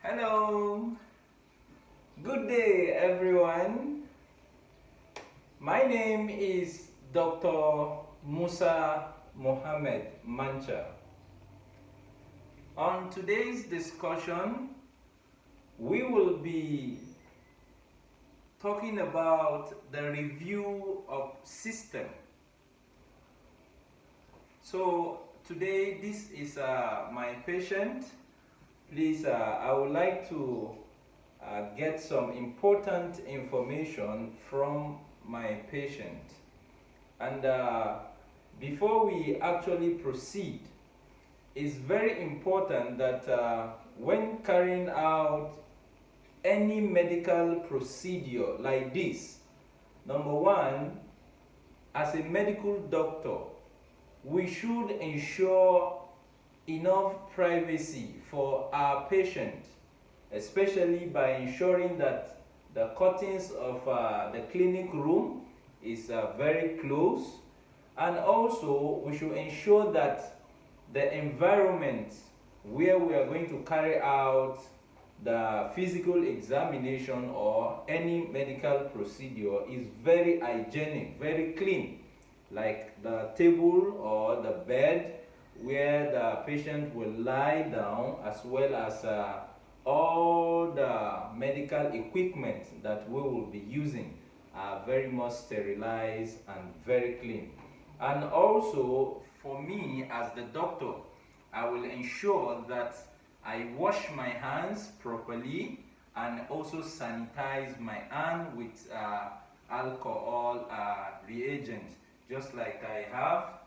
Hello, good day everyone. My name is Dr. Musa Mohammed Mancha. On today's discussion, we will be talking about the review of system. So today this is my patient. Please, I would like to get some important information from my patient. And before we actually proceed, it's very important that when carrying out any medical procedure like this, number one, as a medical doctor, we should ensure enough privacy for our patient, especially by ensuring that the curtains of the clinic room is very close, and also we should ensure that the environment where we are going to carry out the physical examination or any medical procedure is very hygienic, very clean, like the table or the bed where the patient will lie down, as well as all the medical equipment that we will be using are very much sterilized and very clean. And also, for me as the doctor, I will ensure that I wash my hands properly and also sanitize my hand with alcohol reagent, just like I have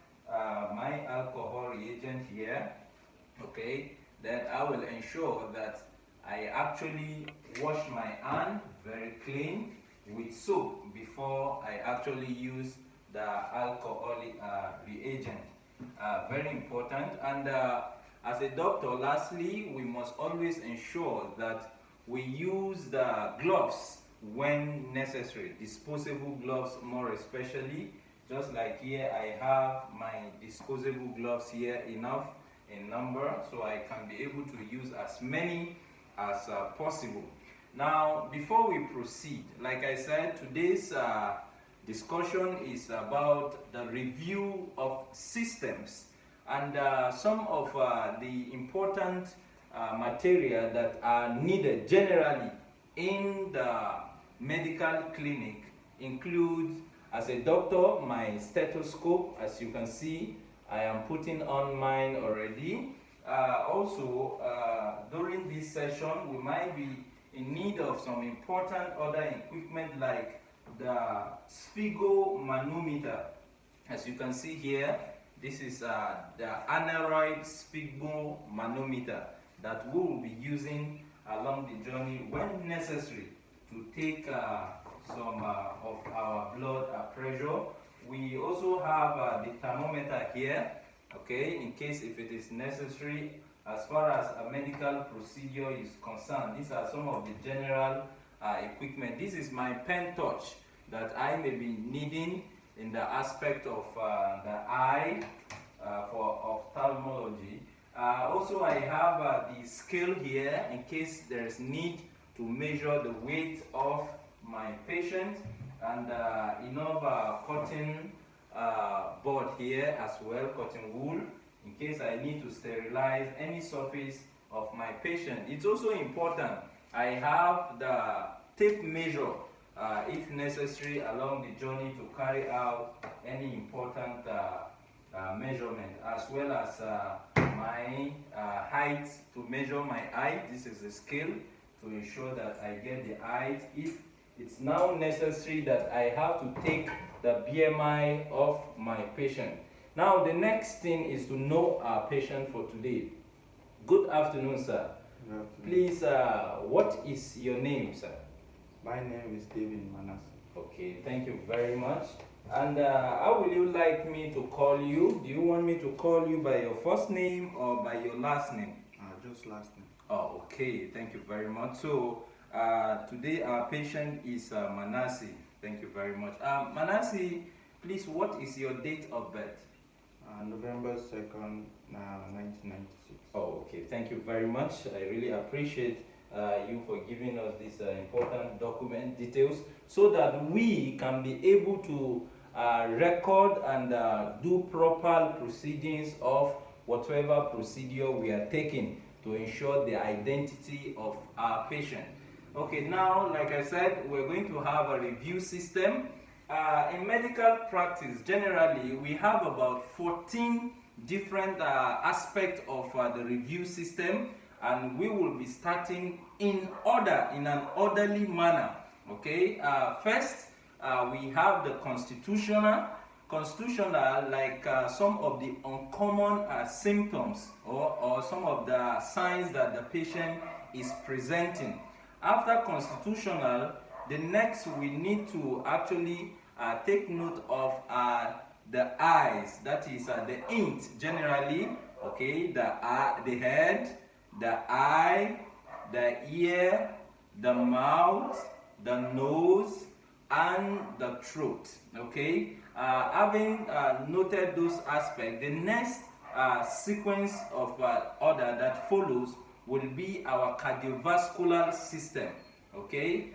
my alcohol reagent here. Okay, then I will ensure that I actually wash my hand very clean with soap before I actually use the alcoholic reagent. Very important. And as a doctor, lastly, we must always ensure that we use the gloves when necessary, disposable gloves more especially. Just like here, I have my disposable gloves here, enough in number, so I can be able to use as many as possible. Now, before we proceed, like I said, today's discussion is about the review of systems and some of the important material that are needed generally in the medical clinic includes, as a doctor, my stethoscope. As you can see, I am putting on mine already. Also, during this session, we might be in need of some important other equipment like the sphygmomanometer. As you can see here, this is the aneroid sphygmomanometer that we will be using along the journey when necessary to take some of our blood pressure. We also have the thermometer here, okay, in case if it is necessary. As far as a medical procedure is concerned, these are some of the general equipment. This is my pen touch that I may be needing in the aspect of the eye for ophthalmology. Also, I have the scale here in case there is need to measure the weight of my patient, and enough cotton board here as well, cotton wool, in case I need to sterilize any surface of my patient. It's also important I have the tape measure if necessary along the journey to carry out any important measurement, as well as my height to measure my height. This is a scale to ensure that I get the height if it's now necessary that I have to take the BMI of my patient. Now, the next thing is to know our patient for today. Good afternoon, sir. Good afternoon. Please, what is your name, sir? My name is David Manas. Okay, thank you very much. And how will you like me to call you? Do you want me to call you by your first name or by your last name? Just last name. Oh, okay, thank you very much. So, today our patient is Manasi. Thank you very much. Manasi, please, what is your date of birth? November 2nd, 1996. Oh, okay. Thank you very much. I really appreciate you for giving us this important document details so that we can be able to record and do proper proceedings of whatever procedure we are taking to ensure the identity of our patient. Okay, now, like I said, we're going to have a review system. In medical practice, generally, we have about 14 different aspects of the review system, and we will be starting in order, in an orderly manner. Okay, first, we have the constitutional, like some of the uncommon symptoms or some of the signs that the patient is presenting. After constitutional, the next we need to actually take note of the eyes, that is the int generally, okay, the head, the eye, the ear, the mouth, the nose, and the throat. Okay, having noted those aspects, the next sequence of order that follows will be our cardiovascular system. Okay,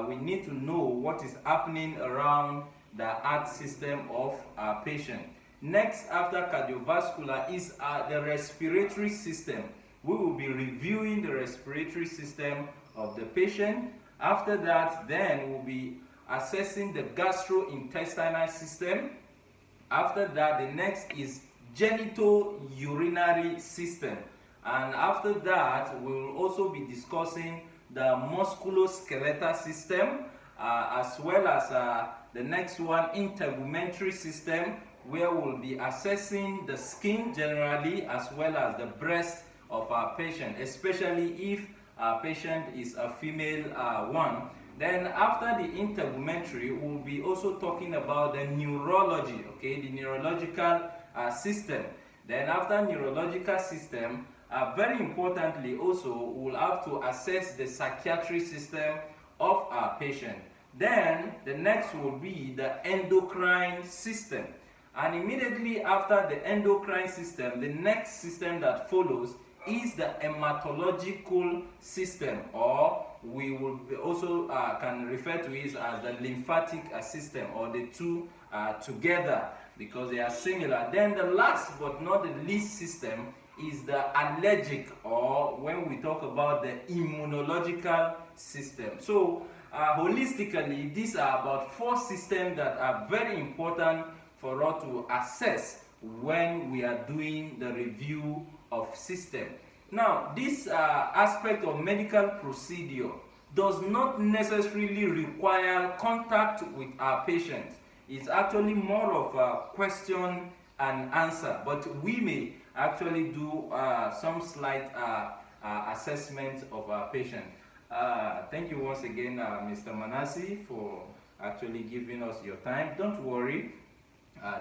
we need to know what is happening around the heart system of our patient. Next, after cardiovascular, is the respiratory system. We will be reviewing the respiratory system of the patient. After that, then we'll be assessing the gastrointestinal system. After that, the next is genitourinary system. And after that, we will also be discussing the musculoskeletal system, as well as the next one, integumentary system, where we'll be assessing the skin generally, as well as the breast of our patient, especially if our patient is a female one. Then after the integumentary, we'll be also talking about the neurology, okay, the neurological system. Then after neurological system, very importantly also, we'll have to assess the psychiatric system of our patient. Then the next will be the endocrine system. And immediately after the endocrine system, the next system that follows is the hematological system, or we will also can refer to it as the lymphatic system, or the two together because they are similar. Then the last but not the least system is the allergic, or when we talk about the immunological system. So holistically, these are about 4 systems that are very important for us to assess when we are doing the review of system. Now, this aspect of medical procedure does not necessarily require contact with our patients. It's actually more of a question and answer, but we may actually do some slight assessment of our patient. Thank you once again, Mr. Manasi, for actually giving us your time. Don't worry.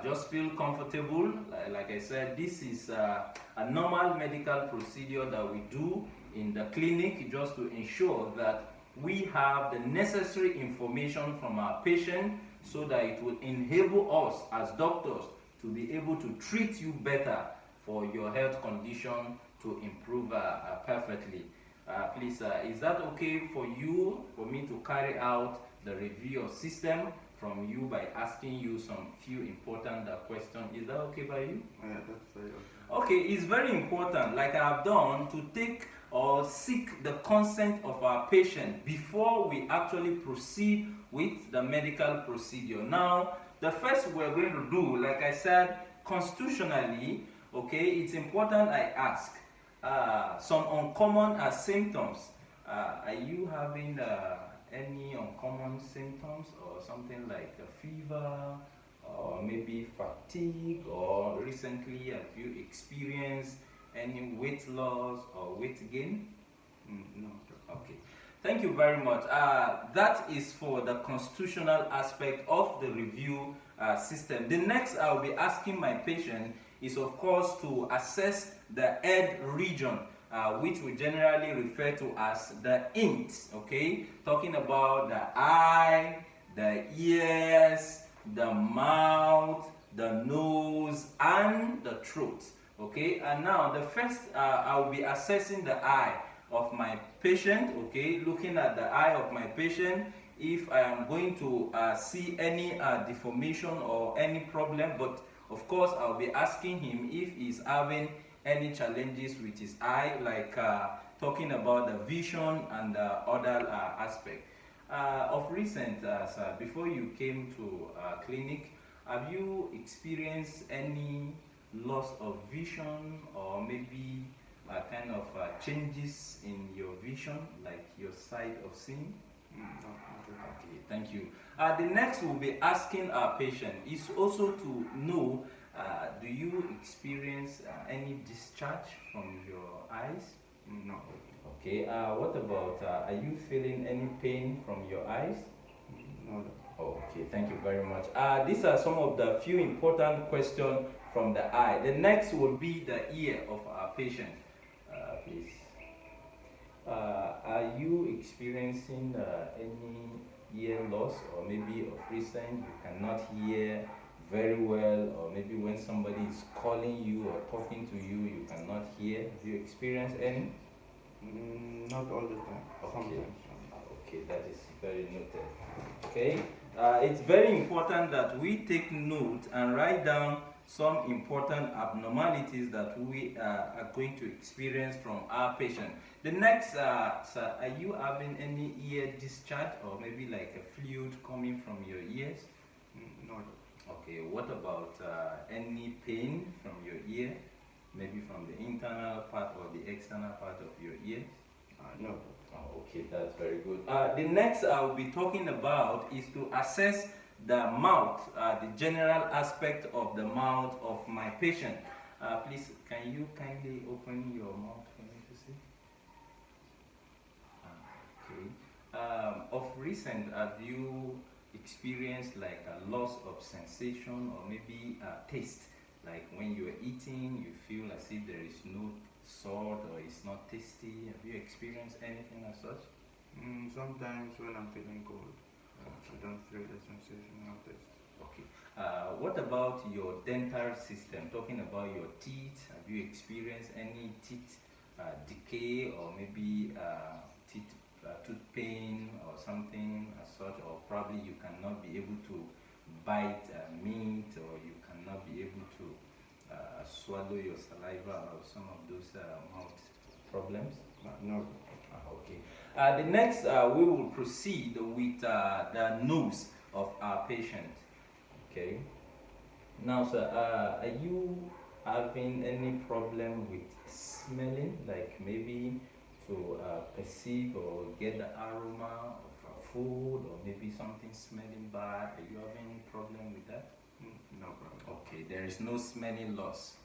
Just feel comfortable. Like I said, this is a normal medical procedure that we do in the clinic, just to ensure that we have the necessary information from our patient so that it will enable us as doctors to be able to treat you better for your health condition to improve perfectly. Please, is that okay for you, for me to carry out the review of system from you by asking you some few important questions? Is that okay by you? Yeah, that's very okay. Okay, it's very important, like I have done, to take or seek the consent of our patient before we actually proceed with the medical procedure. Now, the first we're going to do, like I said, constitutionally, okay, it's important I ask some uncommon symptoms. Are you having any uncommon symptoms, or something like a fever, or maybe fatigue, or recently have you experienced any weight loss or weight gain? No. Okay, thank you very much. That is for the constitutional aspect of the review system. The next I'll be asking my patient is, of course, to assess the head region, which we generally refer to as the int, okay? Talking about the eye, the ears, the mouth, the nose, and the throat, okay? And now the first, I will be assessing the eye. of my patient, okay, looking at the eye of my patient, if I am going to see any deformation or any problem. But of course, I'll be asking him if he's having any challenges with his eye, like talking about the vision and other aspect. Of recent, sir, before you came to clinic, have you experienced any loss of vision, or maybe kind of changes in your vision, like your sight of seeing? No, Okay, thank you. The next we'll be asking our patient is also to know, do you experience any discharge from your eyes? no, Okay, what about, are you feeling any pain from your eyes? no. Okay, thank you very much. These are some of the few important questions from the eye. The next will be the ear of our patient. Please. Are you experiencing any ear loss, or maybe of recent you cannot hear very well, or maybe when somebody is calling you or talking to you, you cannot hear? Have you experienced any? Not all the time. Okay. Sometimes. Okay, that is very noted. Okay, it's very important that we take note and write down some important abnormalities that we are going to experience from our patient. The next, sir, are you having any ear discharge, or maybe like a fluid coming from your ears? No. Okay, what about any pain from your ear, maybe from the internal part or the external part of your ear? No. Oh, okay, that's very good. The next I'll be talking about is to assess the mouth, the general aspect of the mouth of my patient. Please, can you kindly open your mouth for me to see? Okay. Of recent, have you experienced like a loss of sensation, or maybe taste? Like when you are eating, you feel as if there is no salt, or it's not tasty. Have you experienced anything as such? Sometimes when I'm feeling cold, I don't feel the sensation of taste. Okay. What about your dental system? Talking about your teeth, have you experienced any teeth decay, or maybe teeth tooth pain or something as such? Or probably you cannot be able to bite meat, or you cannot be able to swallow your saliva, or some of those mouth problems? No. Okay. The next, we will proceed with the nose of our patient. Okay. Now, sir, are you having any problem with smelling, like maybe to perceive or get the aroma of food, or maybe something smelling bad? Are you having any problem with that? No problem. Okay, there is no smelling loss.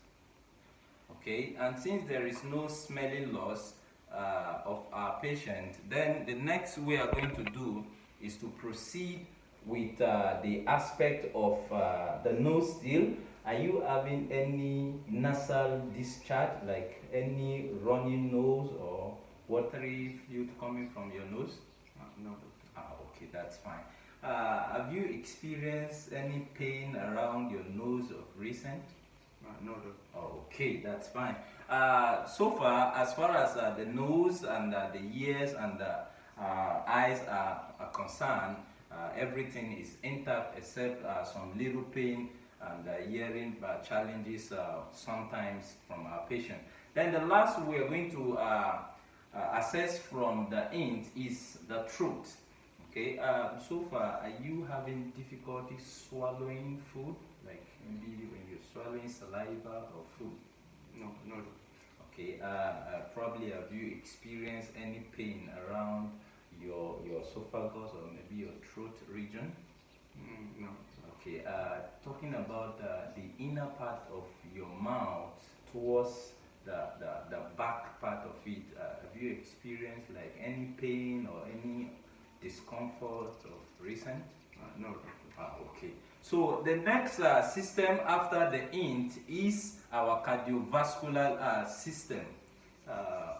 Okay, and since there is no smelling loss of our patient, then the next we are going to do is to proceed with the aspect of the nose still. Are you having any nasal discharge, like any running nose or watery fluid coming from your nose? No. Okay, that's fine. Have you experienced any pain around your nose of recent? No. Okay, that's fine. So far as the nose and the ears and the eyes are concerned, everything is intact except some little pain and hearing challenges sometimes from our patient. Then the last we are going to assess from the end is the throat. Okay, so far, are you having difficulty swallowing food? Like maybe when you're swallowing saliva or food? No. Okay, probably have you experienced any pain around your esophagus, or maybe your throat region? No. Okay, talking about the inner part of your mouth towards the back part of it, have you experienced like any pain or any discomfort of recent? No. Okay. So the next system after the int is our cardiovascular system.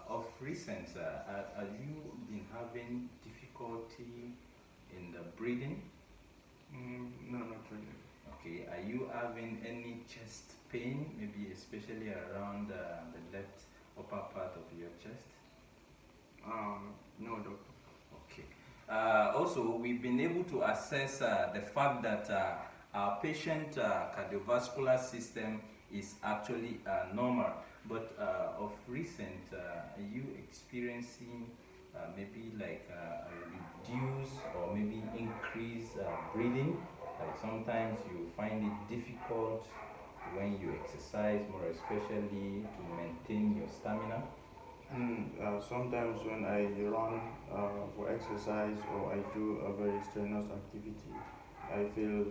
Of recent, have you been having difficulty in the breathing? No, not really. Okay. Are you having any chest pain, maybe especially around the left upper part of your chest? No, doctor. Okay. Also, we've been able to assess the fact that our patient cardiovascular system is actually normal. But of recent, are you experiencing maybe like a reduce or maybe increase breathing? Like sometimes you find it difficult when you exercise, more especially to maintain your stamina. Sometimes when I run for exercise or I do a very strenuous activity, I feel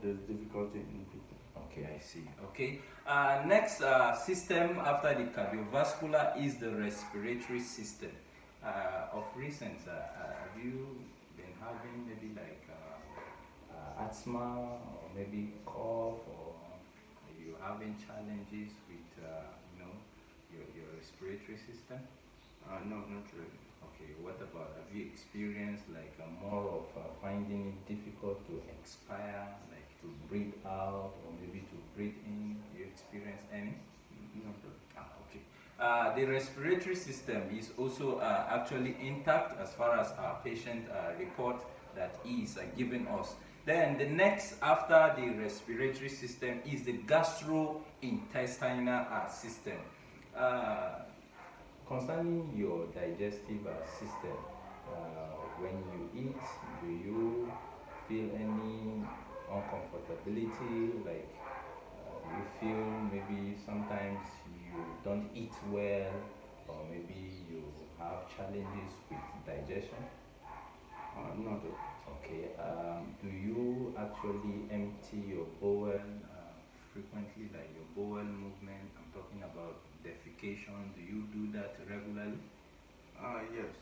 there's difficulty in breathing. Okay, I see. Okay. Next system after the cardiovascular is the respiratory system. Of recent, have you been having maybe like asthma or maybe cough, or are you having challenges with your respiratory system? No, not really. Okay, what about, have you experienced like more of finding it difficult to expire, like to breathe out or maybe to breathe in? You experience any? No, doctor. Okay. The respiratory system is also actually intact as far as our patient report that he is giving us. Then the next after the respiratory system is the gastrointestinal system. Concerning your digestive system, when you eat, do you feel any uncomfortability? Like, do you feel maybe sometimes you don't eat well, or maybe you have challenges with digestion? No, doctor. Okay. Do you actually empty your bowel frequently, like your bowel movement? I'm talking about defecation. Do you do that regularly? Yes.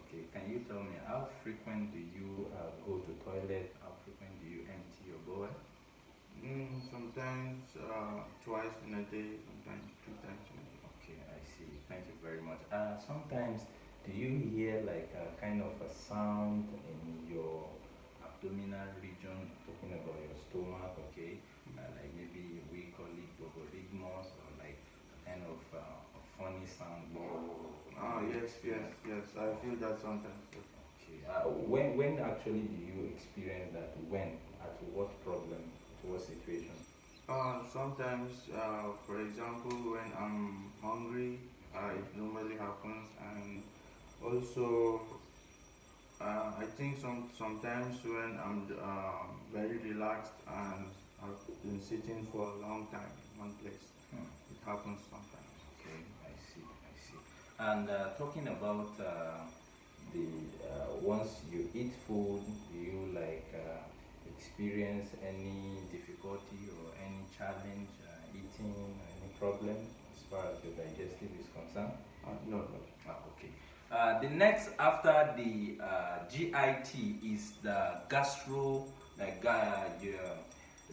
Okay. Can you tell me how frequent do you go to toilet? How frequent do you empty your bowel? Sometimes twice in a day, sometimes 2 times in a day. Okay, I see. Thank you very much. Sometimes, do you hear like a kind of a sound in your abdominal region, talking about your stomach? Okay, like maybe we call it bogoligmus, or like a kind of a funny sound. Yes. I feel that sometimes. Okay. When actually do you experience that? When? At what problem? At what situation? Sometimes, for example, when I'm hungry, it normally happens, and also I think sometimes when I'm very relaxed and I've been sitting for a long time in one place, it happens sometimes. Okay, I see, I see. And talking about the once you eat food, do you like experience any difficulty or any challenge eating, any problem as far as your digestive is concerned? No. Okay. The next after the GIT is the gastro, like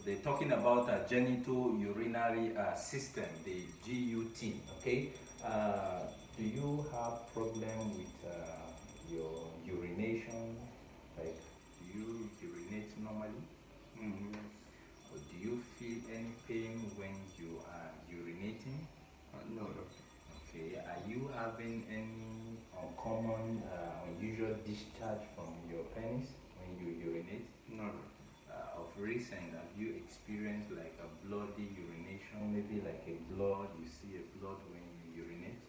they're talking about genital urinary system, the GUT. Okay. Do you have problem with your urination? Like, do you urinate normally? Yes. Or do you feel any pain when you are urinating? No, doctor. Okay. Are you having any uncommon, unusual discharge from your penis when you urinate? No, doctor. Of recent, have you experienced like a bloody urination? Maybe like a blood, you see a blood when you urinate?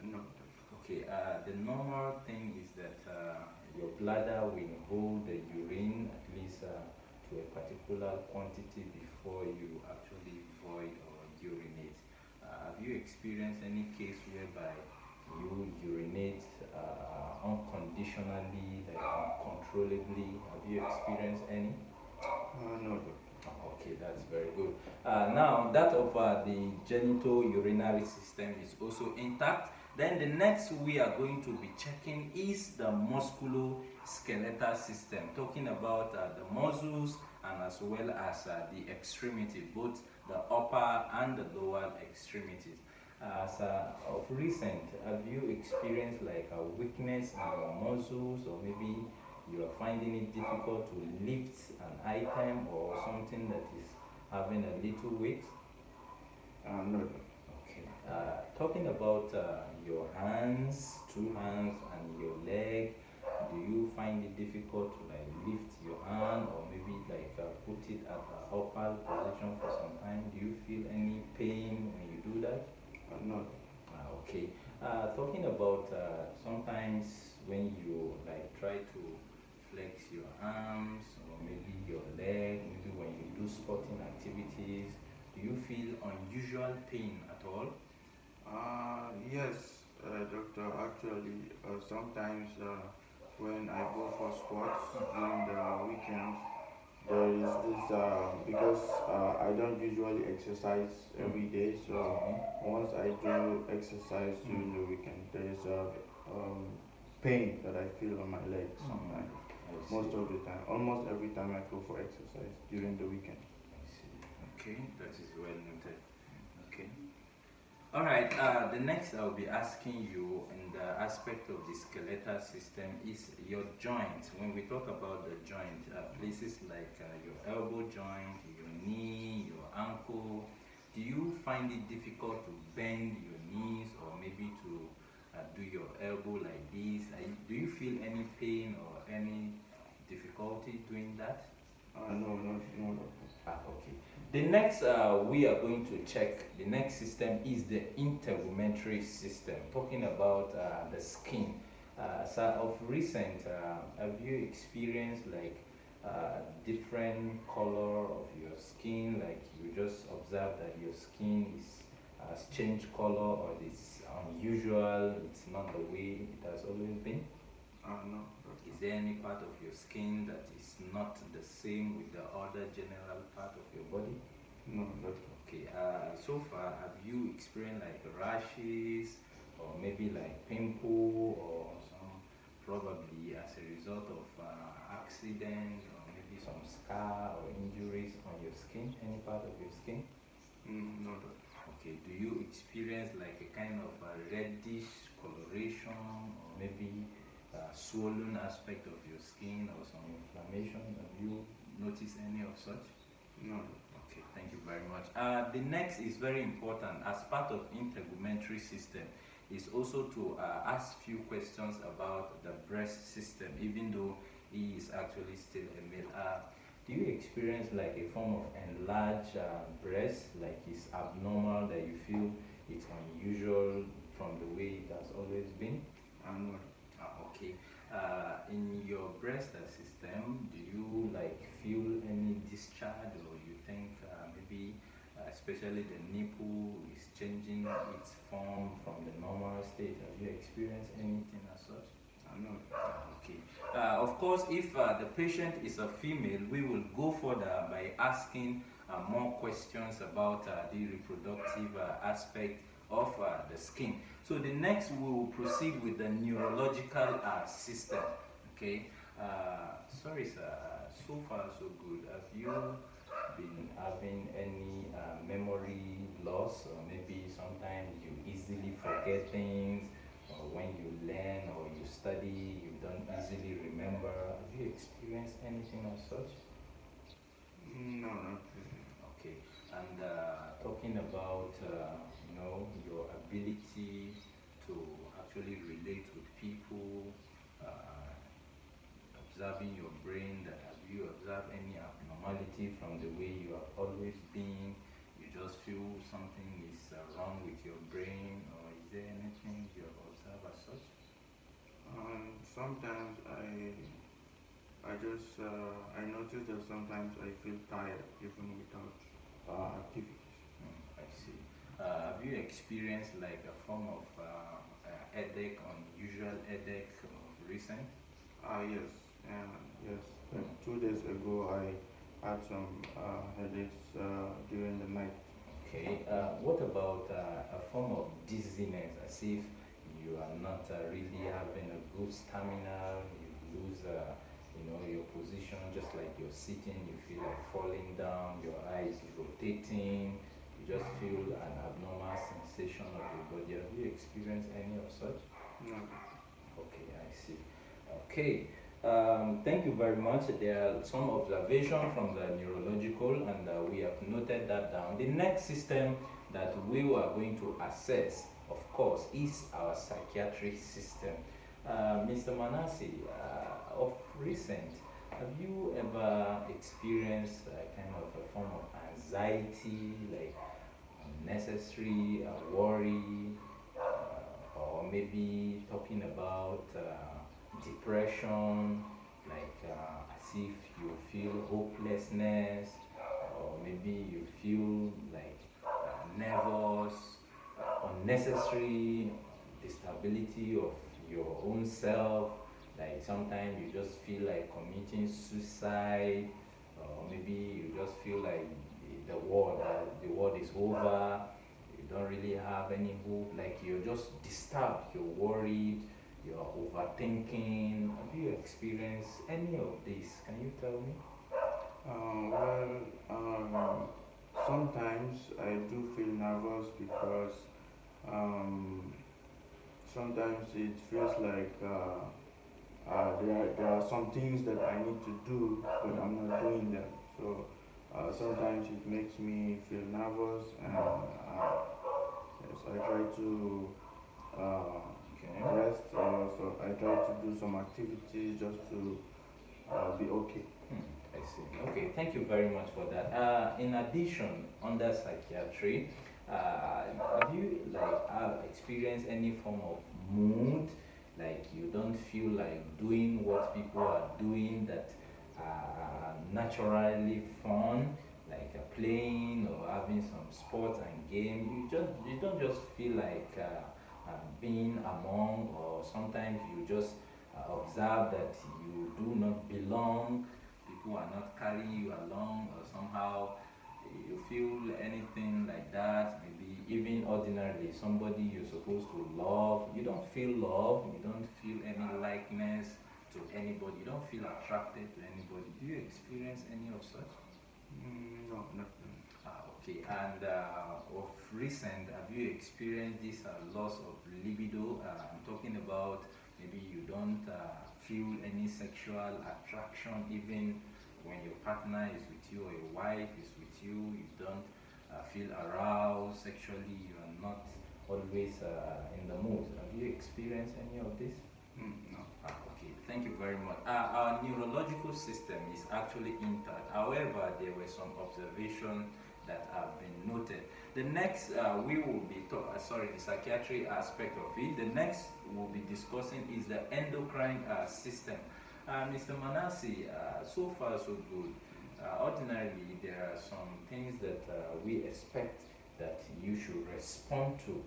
No, doctor. Okay, the normal thing is that your bladder will hold the urine at least to a particular quantity before you actually void or urinate. Have you experienced any case whereby you urinate unconditionally, like uncontrollably? Have you experienced any? No, doctor. Okay, that's very good. Now, that of the genital urinary system is also intact. Then the next we are going to be checking is the musculoskeletal system, talking about the muscles and as well as the extremity, both the upper and the lower extremities. As of recent, have you experienced like a weakness in your muscles, or maybe you are finding it difficult to lift an item or something that is having a little weight? No, doctor. Okay. Talking about your hands, two hands, and your leg, do you find it difficult to like lift your hand or maybe like put it at the upper position for some time? Do you feel any pain when you do that? No. Okay. Talking about sometimes when you like try to flex your arms or maybe your leg, maybe when you do sporting activities, do you feel unusual pain at all? Yes, doctor. Actually, sometimes when I go for sports during the weekend, there is this because I don't usually exercise every day. So Okay. once I do exercise during the weekend, there is a um, pain that I feel on my legs sometimes. I see. Most of the time, almost every time I go for exercise during the weekend. I see. Okay, that is well noted. Okay. All right. The next I'll be asking you in the aspect of the skeletal system is your joint. When we talk about the joint, places like your elbow joint, your knee, your ankle, do you find it difficult to bend your knees or maybe to do your elbow like this? Do you feel any pain or any difficulty doing that? No, no, doctor. Okay. The next we are going to check, the next system is the integumentary system, talking about the skin. So of recent, have you experienced like different color of your skin? Like you just observe that your skin is has changed color or it's unusual, it's not the way it has always been? No, Is doctor. there any part of your skin that is not the same with the other general part of your body? No, doctor. Okay, so far, have you experienced like rashes or maybe like pimple or some probably as a result of accident or maybe some scar or injuries on your skin, any part of your skin? No, doctor. Okay, do you experience like a kind of a reddish coloration or maybe swollen aspect of your skin or some inflammation? Have you noticed any of such? No, doctor. Okay, thank you very much. The next is very important. As part of integumentary system, is also to ask few questions about the breast system, even though he is actually still a male. Do you experience like a form of enlarged breast, like it's abnormal, that you feel it's unusual from the way it has always been? No. Okay. In your breast system, do you like feel any discharge, or you think maybe, especially the nipple is changing its form from the normal state? Have you experienced anything as such? No. Okay. Of course, if the patient is a female, we will go further by asking more questions about the reproductive aspect of the skin. So the next we will proceed with the neurological system. Okay. Sorry, sir. So far so good. Have you been having any memory loss, or maybe sometimes you easily forget things, or when you learn or you study, you don't easily remember? Have you experienced anything of such? No, not really. Okay. And talking about your ability to actually relate with people, uh, observing your brain, that have you observed any abnormality from the way you have always been? You just feel something is wrong with your brain, or is there anything you have observed as such? Sometimes I notice that sometimes I feel tired even without activities. I see. Have you experienced like a form of headache, unusual headache of recent? Yes, yes. Like 2 days ago, I had some headaches during the night. Okay. What about a form of dizziness, as if you are not really having a good stamina? You lose, your position, just like you're sitting. You feel like falling down. Your eyes rotating. You just feel an abnormal sensation of your body. Have you experienced any of such? No. Okay, I see. Okay. Thank you very much. There are some observations from the neurological, and we have noted that down. The next system that we are going to assess, of course, is our psychiatric system. Mr. Manasi, of recent, have you ever experienced a kind of a form of anxiety, like unnecessary worry, or maybe talking about depression, like as if you feel hopelessness, or maybe you feel like nervous, unnecessary instability of your own self, like sometimes you just feel like committing suicide, or maybe you just feel like the world is over, you don't really have any hope, like you're just disturbed, you're worried, you're overthinking. Have you experienced any of this? Can you tell me? Well, sometimes I do feel nervous because um, sometimes it feels like there are some things that I need to do, but I'm not doing them. So sometimes it makes me feel nervous, and yes, I try to Okay. rest. So I try to do some activities just to be okay. I see. Okay, thank you very much for that. In addition, under psychiatry, have you like experienced any form of mood, like you don't feel like doing what people are doing that are naturally fun, like playing or having some sports and game? You don't just feel like being among, or sometimes you just observe that you do not belong, people are not carrying you along, or somehow you feel anything like that. Maybe even ordinarily somebody you're supposed to love, you don't feel love, you don't feel any likeness to anybody, you don't feel attracted to anybody. Do you experience any of such? No, not. Okay, and of recent, have you experienced this loss of libido? I'm talking about maybe you don't feel any sexual attraction even when your partner is with you or your wife is with you. You don't feel aroused sexually, you are not always in the mood. Have you experienced any of this? No. Okay, thank you very much. Our neurological system is actually intact. However, there were some observations that have been noted. The next, we will be the psychiatric aspect of it. The next we'll be discussing is the endocrine system. Mr. Manasi, so far so good. Ordinarily, there are some things that we expect that you should respond to.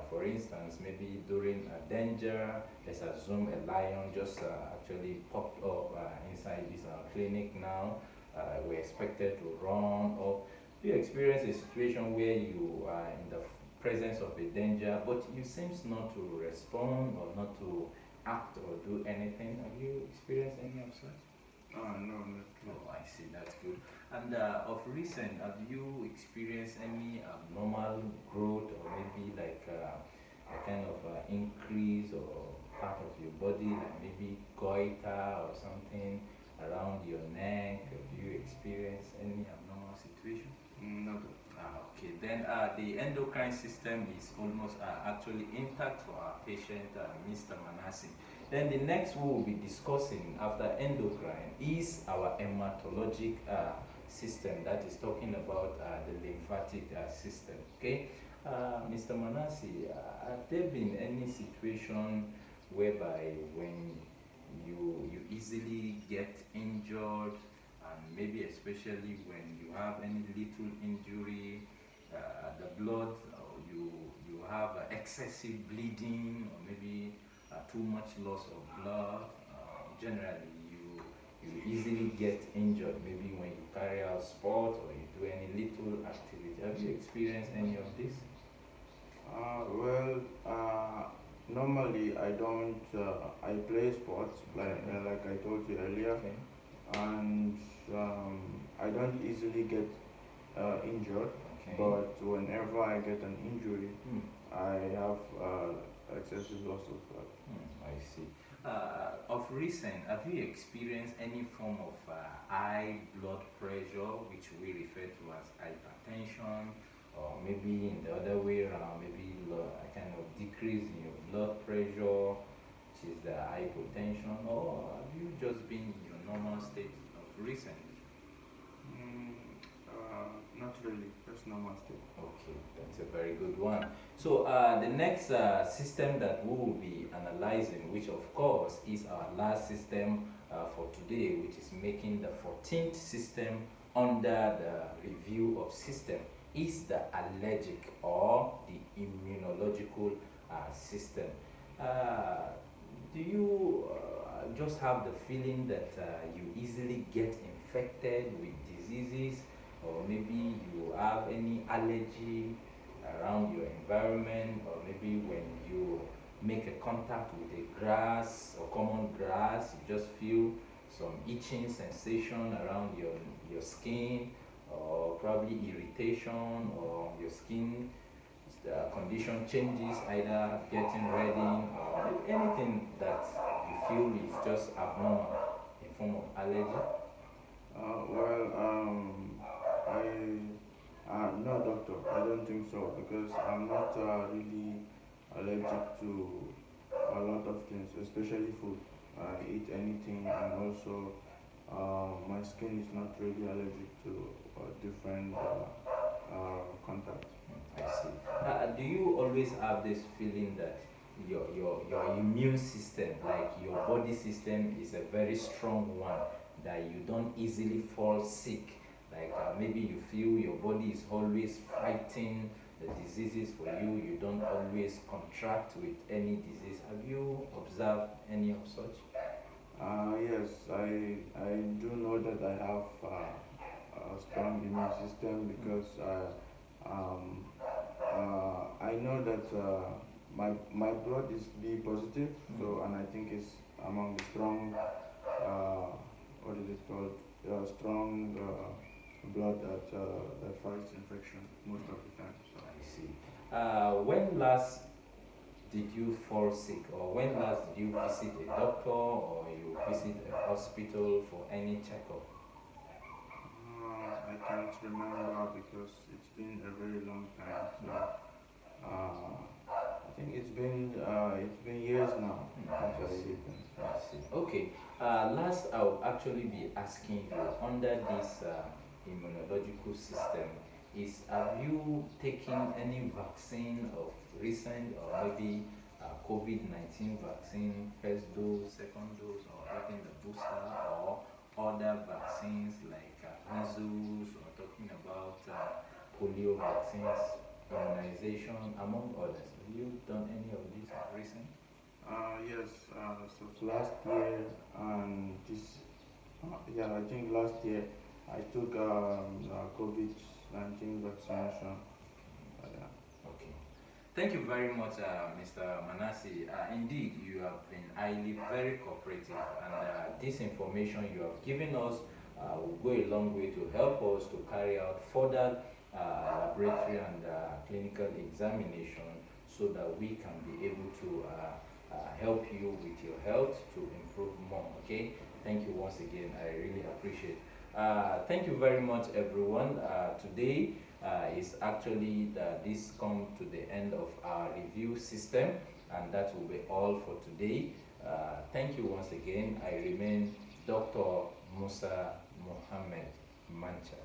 For instance, maybe during a danger, let's assume a lion just actually popped up inside this clinic now. We're expected to run, or you experience a situation where you are in the presence of a danger, but you seems not to respond or not to act or do anything. Have you experienced any of such? No, not really. Oh, I see. That's good. And of recent, have you experienced any abnormal growth, or maybe like a kind of increase or part of your body, like maybe goiter or something around your neck? Have you experienced any abnormal situation? Not. Okay, then the endocrine system is almost actually intact for our patient, Mr. Manasi. Then the next we will be discussing after endocrine is our hematologic system, that is talking about the lymphatic system. Okay, Mr. Manasi, have there been any situation whereby when you easily get injured, and maybe especially when you have any little injury, the blood, you have excessive bleeding, or maybe too much loss of blood. Generally, you easily get injured, maybe when you carry out sport or you do any little activity. Have you experienced any of this? Well, normally I don't. I play sports like I told you earlier, Okay. and I don't easily get injured. Okay. But whenever I get an injury, Hmm. I have excessive loss of blood. I see. Of recent, have you experienced any form of high blood pressure, which we refer to as hypertension, or maybe in the other way around, maybe a kind of decrease in your blood pressure, which is the hypotension, or have you just been in your normal state of recent? Mm, Not really. That's normal state. Okay, that's a very good one. So the next system that we will be analyzing, which of course is our last system for today, which is making the 14th system under the review of system, is the allergic or the immunological system. Uh, do you just have the feeling that you easily get infected with diseases, or maybe you have any allergy around your environment, or maybe when you make a contact with a grass or common grass, you just feel some itching sensation around your skin, or probably irritation, or your skin condition changes, either getting ready or anything that you feel is just abnormal in form of allergy. Well, no, doctor, I don't think so because I'm not really allergic to a lot of things, especially food. I eat anything, and also my skin is not really allergic to different contacts. I see. Do you always have this feeling that your immune system, like your body system, is a very strong one, that you don't easily fall sick? Like maybe you feel your body is always fighting the diseases for you, you don't always contract with any disease. Have you observed any of such? Yes, I do know that I have a strong immune system because um, I know that my blood is B positive, so and I think it's among the strong what is it called? Strong blood that fights infection most of the time. So. I see. When last did you fall sick, or when last did you visit a doctor, or you visit a hospital for any checkup? I can't remember because it's been a very long time. So I think it's been years now since I I see. did that. I see. Okay. Last, I will actually be asking you under this immunological system is, have you taken any vaccine of recent, or maybe COVID-19 vaccine, first dose, second dose, or even the booster, or other vaccines like measles, or talking about polio vaccines, immunization, among others? Have you done any of these recent? Yes, so last year and yeah, I think last year I took COVID-19 vaccination. Yeah. Okay. Thank you very much, Mr. Manasi. Indeed, you have been highly very cooperative, and this information you have given us will go a long way to help us to carry out further laboratory and clinical examination, so that we can be able to help you with your health to improve more. Okay. Thank you once again. I really appreciate. Thank you very much, everyone. Today is actually this come to the end of our review system, and that will be all for today. Thank you once again. I remain Dr. Musa Mohammed Mancha.